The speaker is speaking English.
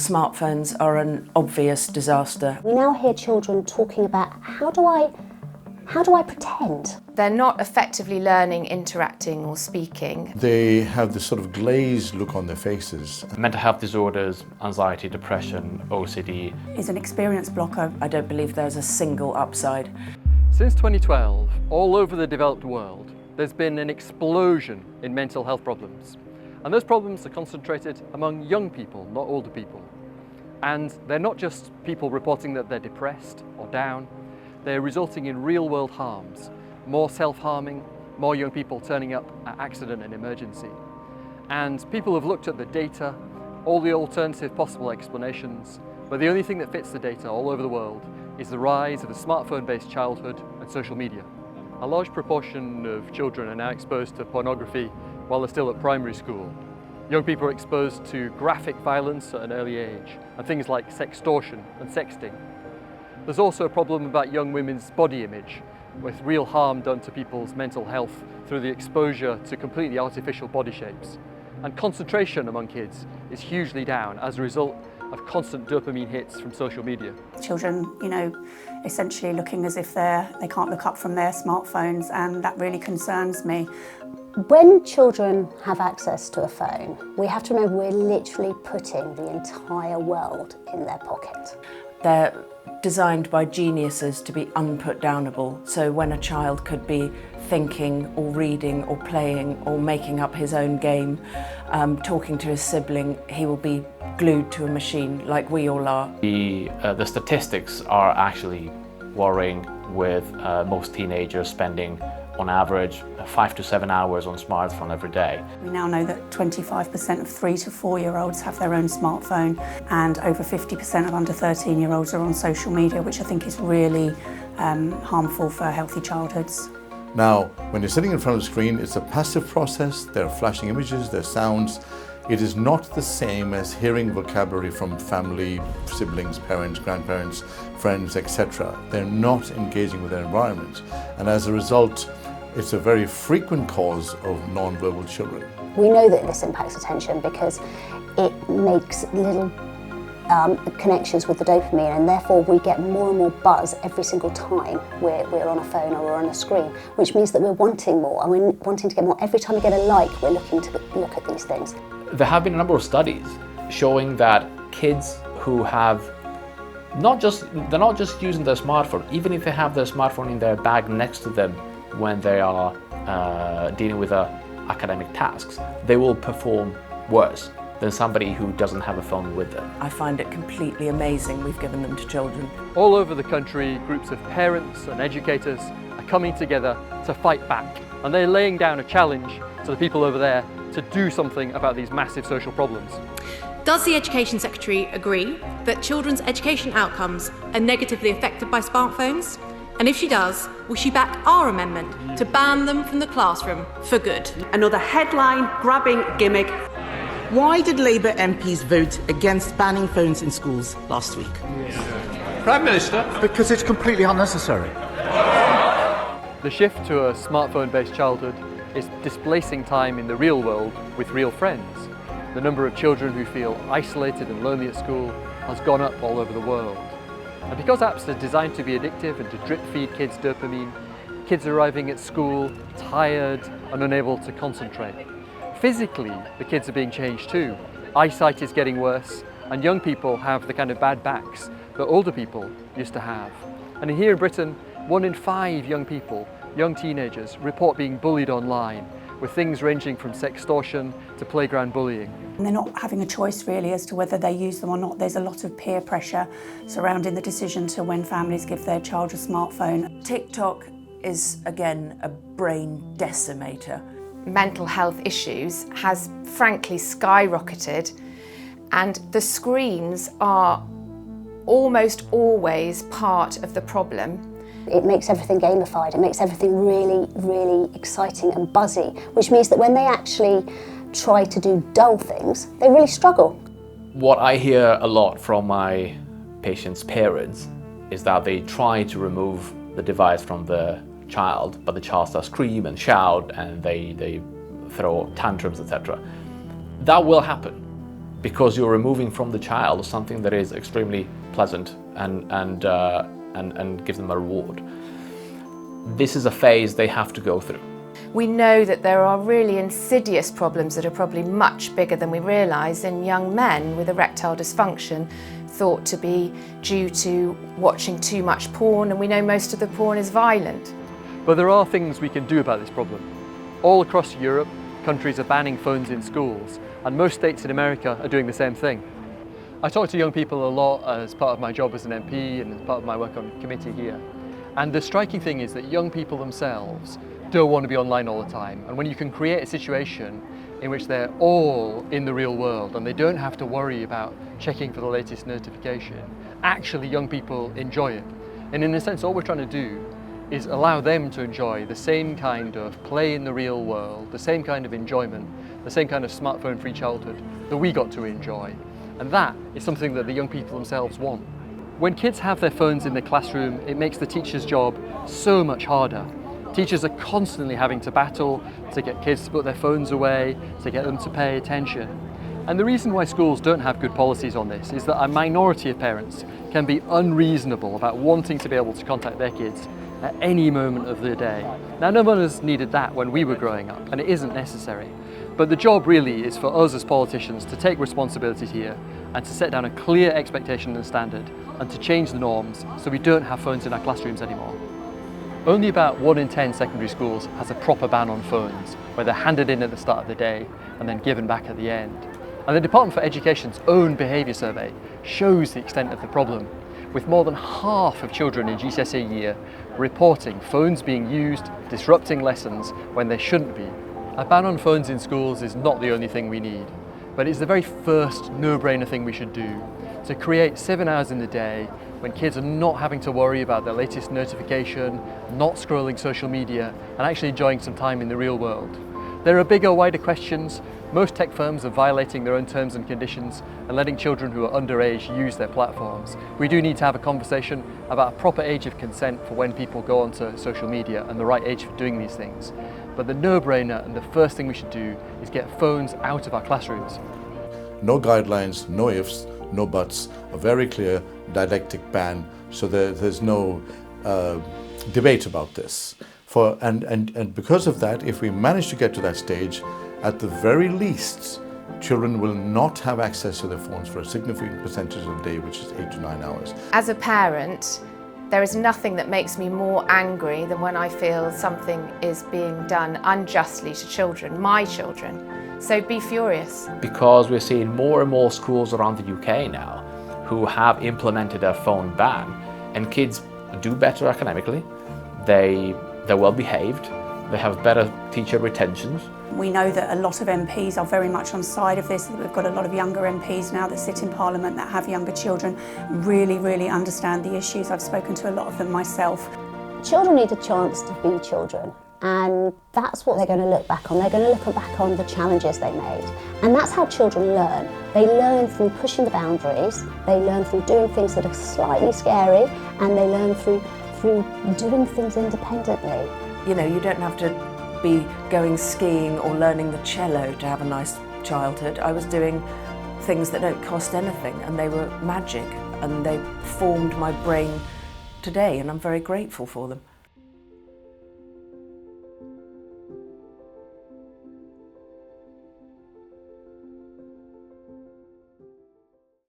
smartphones are an obvious disaster. We now hear children talking about how do I pretend? They're not effectively learning, interacting or speaking. They have this sort of glazed look on their faces. Mental health disorders, anxiety, depression, OCD. Is an experience blocker. I don't believe there's a single upside. Since 2012, all over the developed world, there's been an explosion in mental health problems. And those problems are concentrated among young people, not older people. And they're not just people reporting that they're depressed or down, they're resulting in real-world harms, more self-harming, more young people turning up at accident and emergency. And people have looked at the data, all the alternative possible explanations, but the only thing that fits the data all over the world is the rise of the smartphone-based childhood and social media. A large proportion of children are now exposed to pornography while they're still at primary school. Young people are exposed to graphic violence at an early age, and things like sextortion and sexting. There's also a problem about young women's body image, with real harm done to people's mental health through the exposure to completely artificial body shapes. And concentration among kids is hugely down as a result of constant dopamine hits from social media. Children, essentially looking as if they can't look up from their smartphones, and that really concerns me. When children have access to a phone, we have to remember we're literally putting the entire world in their pocket. They're designed by geniuses to be unputdownable. So when a child could be thinking or reading or playing or making up his own game, talking to his sibling, he will be glued to a machine like we all are. The statistics are actually worrying, with most teenagers spending on average 5 to 7 hours on smartphone every day. We now know that 25% of 3 to 4-year-olds have their own smartphone, and over 50% of under 13-year-olds are on social media, which I think is really harmful for healthy childhoods. Now, when you're sitting in front of the screen, it's a passive process. There are flashing images, there are sounds. It is not the same as hearing vocabulary from family, siblings, parents, grandparents, friends, etc. They're not engaging with their environment. And as a result, it's a very frequent cause of non-verbal children. We know that this impacts attention because it makes little connections with the dopamine, and therefore we get more and more buzz every single time we're on a phone or we're on a screen, which means that we're wanting more, and we're wanting to get more. Every time we get a like, we're looking to look at these things. There have been a number of studies showing that kids who have they're not just using their smartphone, even if they have their smartphone in their bag next to them when they are dealing with academic tasks, they will perform worse than somebody who doesn't have a phone with them. I find it completely amazing we've given them to children. All over the country, groups of parents and educators are coming together to fight back, and they're laying down a challenge to the people over there to do something about these massive social problems. Does the Education Secretary agree that children's education outcomes are negatively affected by smartphones? And if she does, will she back our amendment to ban them from the classroom for good? Another headline-grabbing gimmick. Why did Labour MPs vote against banning phones in schools last week? Prime Minister? Because it's completely unnecessary. The shift to a smartphone-based childhood is displacing time in the real world with real friends. The number of children who feel isolated and lonely at school has gone up all over the world. And because apps are designed to be addictive and to drip-feed kids dopamine, kids are arriving at school tired and unable to concentrate. Physically, the kids are being changed too. Eyesight is getting worse, and young people have the kind of bad backs that older people used to have. And here in Britain, 1 in 5 young people, young teenagers, report being bullied online, with things ranging from sextortion to playground bullying. And they're not having a choice really as to whether they use them or not. There's a lot of peer pressure surrounding the decision to when families give their child a smartphone. TikTok is, again, a brain decimator. Mental health issues has frankly skyrocketed, and the screens are almost always part of the problem. It makes everything gamified, it makes everything really, really exciting and buzzy, which means that when they actually try to do dull things, they really struggle. What I hear a lot from my patients' parents is that they try to remove the device from the child, but the child starts scream and shout and they throw tantrums, etc. That will happen. because you're removing from the child something that is extremely pleasant and give them a reward. This is a phase they have to go through. We know that there are really insidious problems that are probably much bigger than we realise in young men with erectile dysfunction, thought to be due to watching too much porn, and we know most of the porn is violent. But there are things we can do about this problem. All across Europe, countries are banning phones in schools, and most states in America are doing the same thing. I talk to young people a lot as part of my job as an MP and as part of my work on committee here. And the striking thing is that young people themselves don't want to be online all the time. And when you can create a situation in which they're all in the real world and they don't have to worry about checking for the latest notification, actually young people enjoy it. And in a sense, all we're trying to do is allow them to enjoy the same kind of play in the real world, the same kind of enjoyment, the same kind of smartphone-free childhood that we got to enjoy. And that is something that the young people themselves want. When kids have their phones in the classroom, it makes the teacher's job so much harder. Teachers are constantly having to battle to get kids to put their phones away, to get them to pay attention. And the reason why schools don't have good policies on this is that a minority of parents can be unreasonable about wanting to be able to contact their kids at any moment of the day. Now, no one has needed that when we were growing up, and it isn't necessary. But the job really is for us as politicians to take responsibility here and to set down a clear expectation and standard and to change the norms so we don't have phones in our classrooms anymore. Only about 1 in 10 secondary schools has a proper ban on phones, where they're handed in at the start of the day and then given back at the end. And the Department for Education's own behaviour survey shows the extent of the problem, with more than half of children in GCSE year reporting phones being used, disrupting lessons when they shouldn't be. A ban on phones in schools is not the only thing we need, but it's the very first no-brainer thing we should do, to create 7 hours in the day when kids are not having to worry about their latest notification, not scrolling social media, and actually enjoying some time in the real world. There are bigger, wider questions. Most tech firms are violating their own terms and conditions and letting children who are underage use their platforms. We do need to have a conversation about a proper age of consent for when people go onto social media and the right age for doing these things. But the no-brainer and the first thing we should do is get phones out of our classrooms. No guidelines, no ifs, no buts, a very clear didactic ban, so there's no debate about this. And because of that, if we manage to get to that stage, at the very least, children will not have access to their phones for a significant percentage of the day, which is 8 to 9 hours. As a parent, there is nothing that makes me more angry than when I feel something is being done unjustly to children, my children. So be furious. Because we're seeing more and more schools around the UK now who have implemented a phone ban, and kids do better academically, they're well behaved, they have better teacher retentions. We know that a lot of MPs are very much on side of this. We've got a lot of younger MPs now that sit in Parliament that have younger children, really understand the issues. I've spoken to a lot of them myself. Children need a chance to be children, and that's what they're going to look back on. They're going to look back on the challenges they made, and that's how children learn. They learn through pushing the boundaries, they learn through doing things that are slightly scary, and they learn through doing things independently. You know, you don't have to be going skiing or learning the cello to have a nice childhood. I was doing things that don't cost anything, and they were magic, and they formed my brain today, and I'm very grateful for them.